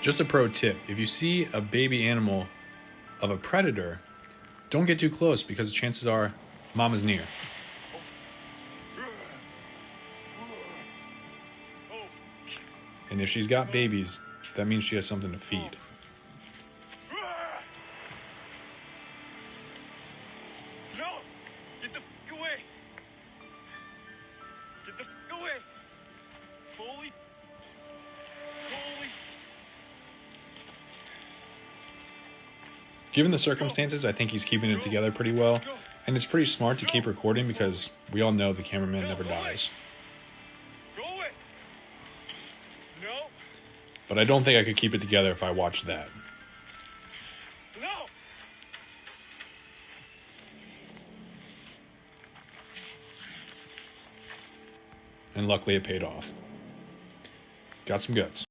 Just a pro tip, if you see a baby animal of a predator, don't get too close because the chances are mama's near. And if she's got babies, that means she has something to feed. No! Get the f away! Get the f away! Holy... Given the circumstances, I think he's keeping it together pretty well. And it's pretty smart to keep recording because we all know the cameraman never dies. Go away! No! But I don't think I could keep it together if I watched that. No! And luckily it paid off. Got some guts.